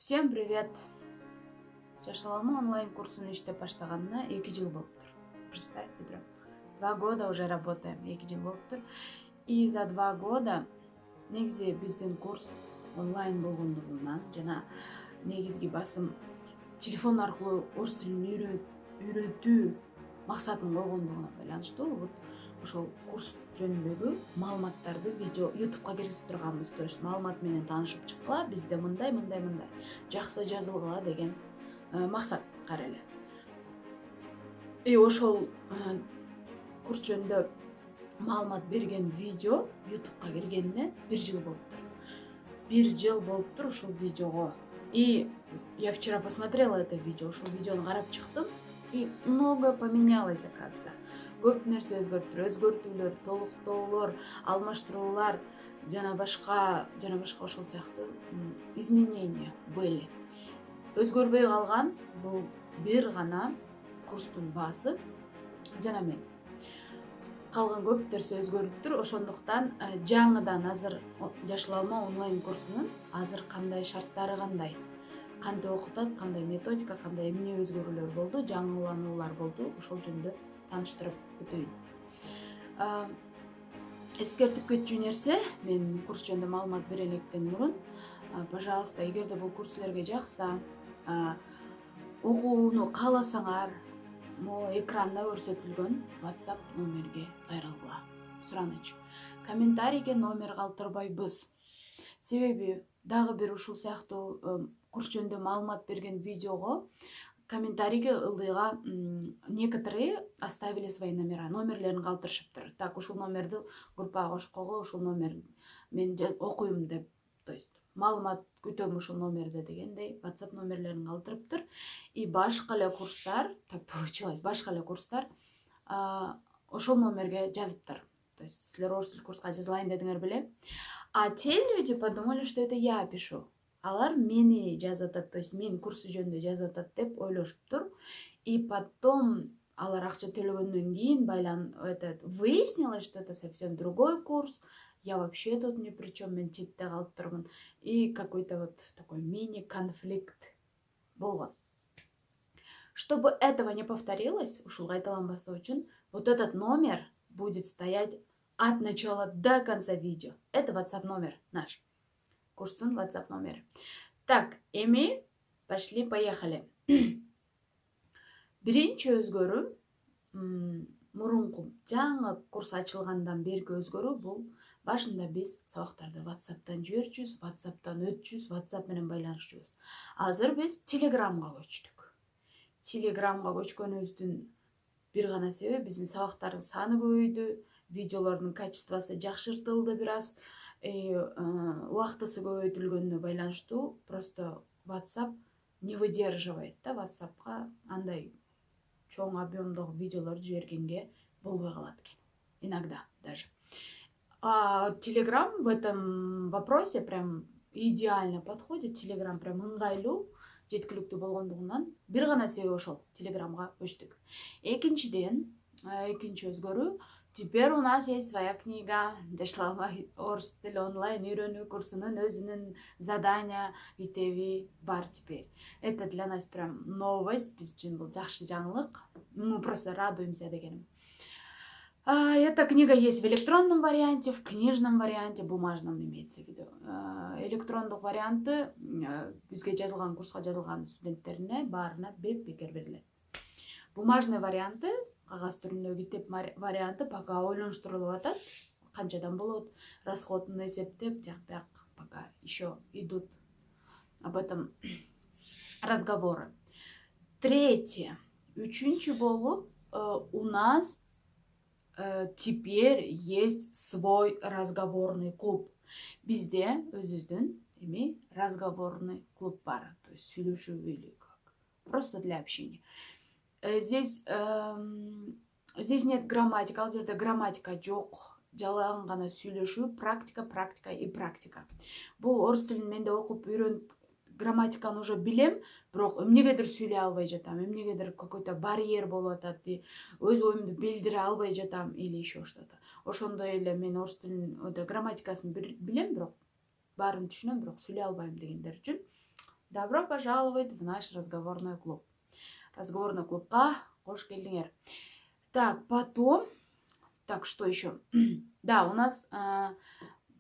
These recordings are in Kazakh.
Всем привет! Жашыл онлайн курсун иштеп баштаганына 2 жыл болуптур. Представьте, прям 2 года уже работаем, 2 жыл болуптур. И за 2 года негизи биздин курс онлайн болгондугунан жана негизги басым телефон аркылуу орус тилин үйрөтүү максатын койгондугуна байланыштуу вот ошол курс жөнүндөгү маалыматтарды видео YouTube'га киргизип турганбыз. То есть маалымат менен таанышып чыккыла, бизде мындай жакшы жазылгыла деген максат кара эле. И ошол курс жөнүндө маалымат берген видео YouTube'га киргенине 1 жыл болуптур. 1 жыл болуптур ушул видеого. И я вчера посмотрела это видео, ушул видеону карап чыктым, и много поменялось, оказывается. Көп нерсе өзгөрттүр, өзгөртүүлөр, толуктоолор, алмаштыруулар жана башка ошол сыяктуу изменения были. Өзгөрбөй калган бул бир гана курстун баасы жана мен. Калган көп нерсе өзгөрүптүр. Ошондуктан жаңыдан азыр Жашыл алма онлайн курсунун азыр кандай шарттары кантип окутат, кандай методика, кандай эмне өзгөрүүлөр болду, жаңылануулар болду, ошол жөнүндө тааныштырып өтөйүн. Эскертип кетчү нерсе, мен курс жөнүндө маалымат бере электен мурун, пожалуйста, эгерде бул курс силерге жакса, окууну кааласаңар, могу экранда көрсөтүлгөн WhatsApp номерге кайрылгыла. Сураныч. Комментарийге номер калтырбайбыз. Себеби дагы бир ушул сыяктуу курс жөнүндө маалымат берген видеого комментарийге ылдыйга некоторые оставили свои номерлерин калтырышыптыр. Так, ушул номерди группага кошуп койгула, ушул номер мен окуйм деп, то есть маалымат күтөм ушул номерде дегендей WhatsApp номерлерин калтырыптыр. И башка эле курстар, так получилось, башка эле курстар ошол номерге жазыптыр. То есть силер орус тил курска жазылайын дедиңер беле. А те люди подумали, что это я пишу. Алар мени жазып атат, то есть мен курсу жөнүндө жазып атат деп ойлошуптур. И потом алар акча төлөгөндөн кийин выяснилось, что это совсем другой курс. Я вообще тут ни при чем, мен четте калып турмун. И какой-то вот такой мини-конфликт болгон. Чтобы этого не повторилось, ушул кайталанбастык үчүн, вот этот номер будет стоять от начала до конца видео. Это WhatsApp номер наш. Курстун WhatsApp номери. Так, эми поехали. Биринчи өзгөрүү, мурунку жаңы курс ачылгандан берки өзгөрүү бул башында биз сабактарды WhatsApp'тан жиберчүбүз, WhatsApp'тан өтчүбүз, WhatsApp менен байланышчубуз. Азыр биз Telegram'га көчтүк. Telegram'га көчкөнүбүздүн бир гана себеби биздин сабактардын саны көбөйдү, видеолордун качествосы жакшыртылды бир аз. Убактысы көбөйтүлгөнүнө байланыштуу, просто WhatsApp не выдерживает да, WhatsApp'ка андай чоң объемдогу видеолорду жибергенге болбой калат экен. Иногда даже. А Telegram в этом вопросе прям идеально подходит. Telegram прям ыңгайлуу, жеткиликтүү болгондугунан бир гана себеби ошол, Telegram'га көчтүк. Экинчи өзгөрүү, теперь у нас есть своя книга, Жашыл алма орус тили онлайн үйрөнүү курсунун өзүнүн задания, китеби бар теперь. Это для нас прям новость, биз үчүн бул жакшы жаңылык. Мы просто радуемся дегеним. Эта книга есть в электронном варианте, в книжном варианте, бумажном имеется в виду. Электрондук варианты бизге жазылган, курска жазылган студенттерине баарына бекер берилет. Бумажный варианты, кагаз түрүндөгү китеп варианты пока ойлонуштурулуп атат. Канчадан болот, расходун эсептеп, жак пока еще идут об этом разговоры. Третье. Үчүнчү болуп, у нас теперь есть свой разговорный клуб. Бизде өзүбүздүн разговорный клуб бар. То есть сүйлөшүү или как. Просто для общения. Здесь нет грамматика, ал жерде грамматика жок. Жалаң гана сүйлөшүү, практика и практика. Бул орус тилин менде окуп үйрөнүп, грамматиканы уже билем, бирок эмнегедир сүйлөй албай жатам, эмнегедир какой-то барьер болуп атат, өз оюмду билдире албай жатам или еще что-то. Ошондой эле мен орус тилинин грамматикасын билем, бирок баарын түшүнөм, бирок сүйлөй албайм дегендер үчүн Добро пожаловать в наш разговорный клуб. Разговорный клубқа қош келдіңер. Так, потом... Так, что еще? Да, у нас...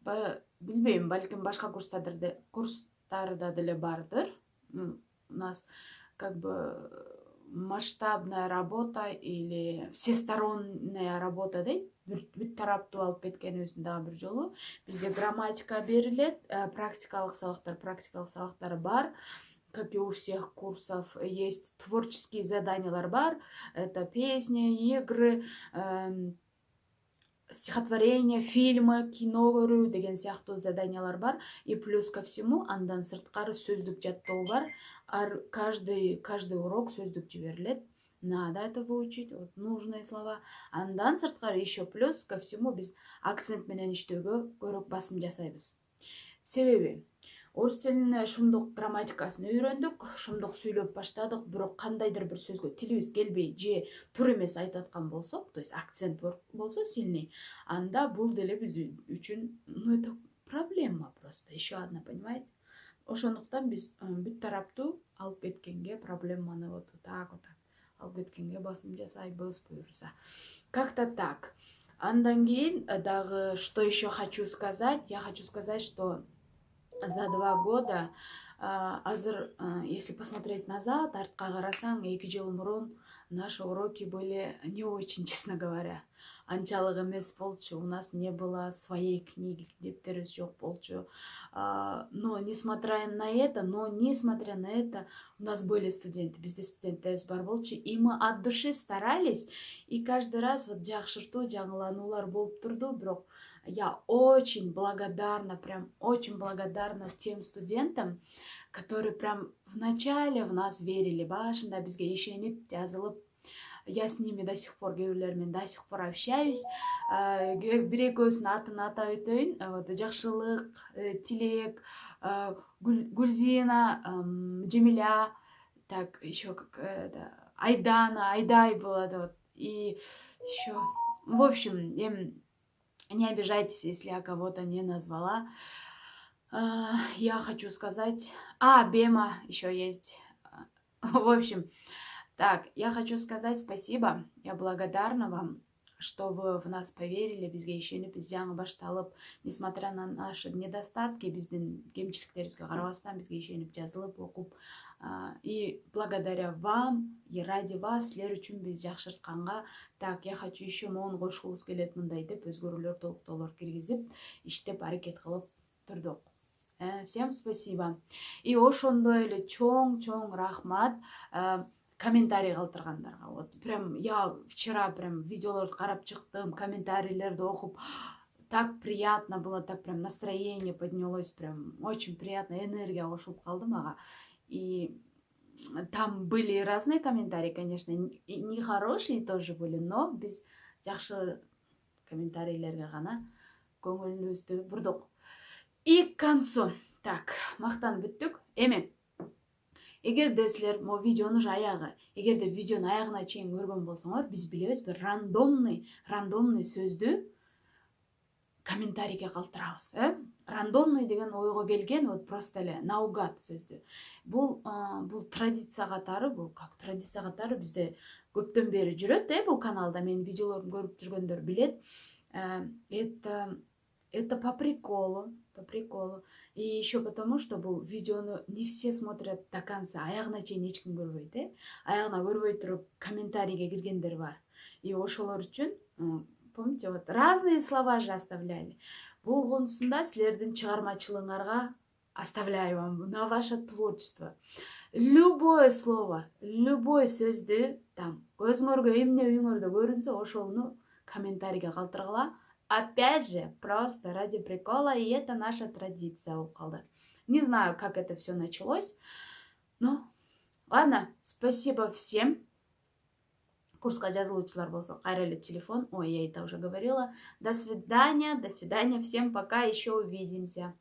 Білмеймін, бәлкім башқа курстарда деле бардыр. У нас как бы масштабная работа или всесторонняя работа дейді. Бүт тараптуу алып кеткен өзүндөгү бир жолу. Бизде грамматика берилет, практикалык сабактар бар. Как и у всех курсов, есть творческие задания бар. Это песни, игры, стихотворения, фильмы, кино көрүү деген сыяктуу заданиялар бар. И плюс ко всему, андан сырткары сөздүк жаттоо бар. Каждый урок сөздүк жиберилет. Надо это выучить, вот нужные слова. Андан сырткары еще плюс ко всему биз акцент менен иштөөгө көрөк басым жасайбыз. Себеби орус тилине шумдук грамматикасын үйрөндүк, шумдук сүйлөп баштадык, бирок кандайдыр бир сөзгө тилибиз келбей же туура эмес айтып аткан болсок, то есть акцент болсо сильный, анда бул деле биз үчүн это проблема просто, еще одна, понимаете? Ошондуктан биз бүт тараптуу алып кеткенге проблеманы вот так алып кеткенге басым жасайбыз буюрса. Как-то так. Андан кийин дагы что еще хочу сказать? Я хочу сказать, что за 2 года, азыр, если посмотреть назад, артка карасаң, 2 жыл мурун наши уроки были не очень, честно говоря. Анчалык эмес болчу, у нас не было своей книги, китептерибиз жок болчу. Но несмотря на это, у нас были студенты, bizde студенттерибиз бар болчу, и мы от души старались, и каждый раз вот жакшыртуу, жаңылануулар болуп турду, бирок я очень благодарна, прям очень благодарна тем студентам, которые прям в начале в нас верили, башында бизге ишенип жазылып. Я с ними до сих пор, кээбирлермен до сих пор общаюсь. Бир экөөсүнүн атын атап өтөйүн. Вот Жакшылык, Тилек, Гульзина, Джемиля, так еще как Айдана, Айдай была, вот. И еще, в общем, не обижайтесь, если я кого-то не назвала. Я хочу сказать... Бема еще есть. В общем, так, я хочу сказать спасибо. Я благодарна вам, что вы в нас поверили, бизге ишенип, биз жаңы башталып, несмотря на наши недостатки, биздин кемчиликтерибизге карабастан бизге ишенип, жазылып, окуп. И благодаря вам, и ради вас, силер үчүн биз жакшыртканга, так, я хочу еще моуну кошкубуз келет мындай деп, өзгөрүүлөр, толуктоолор киргизип, иштеп, аракет кылып турдук. Всем спасибо. И ошондой эле чоң рахмат комментарий калтыргандарга. Вот прям я вчера прям видеолорду карап чыктым, комментарийлерди окуп, так приятно было, так прям настроение поднялось, прям очень приятно, энергия кошулуп калды мага. И там были разные комментарии, конечно, и нехорошие тоже были, но без жакшы комментарийлерге гана көңүлүбүздү бурдук. И к концу. Так, мактанып бүттүк. Эми, эгерде силер могу видеонун уже аягы, эгерде видеонун аягына чейин көргөн болсоңор, биз билебиз, бир рандомный сөздү комментарийге калтырабыз. Рандомный деген ойго келген, вот просто эле наугад сөздү. Бул традиция катары, бизде көптөн бери жүрөт, бул каналда менин видеолорумду көрүп жүргөндөр билет. Это по приколу. И еще потому, что бұл видеону не все смотрят до конца. Аягына чейин эч ким көрбөйт, Аягына көрбөй туруп комментарийге киргендер бар. И ошолор үчүн, помните, вот разные слова же оставляли. Бул конусунда силердин чыгармачылыгыңарга оставляю вам на ваше творчество. Любое слово, любой сөздү, там, көзүңөргө эмне үйүңөрдө көрүнсө, ошону комментарийге калтыргыла. Опять же, просто ради прикола, и это наша традиция уколы. Не знаю, как это все началось, но ладно, спасибо всем. Курска жазылуучулар болсо, кайра эле телефон. Ой, я это уже говорила. До свидания, всем пока, еще увидимся.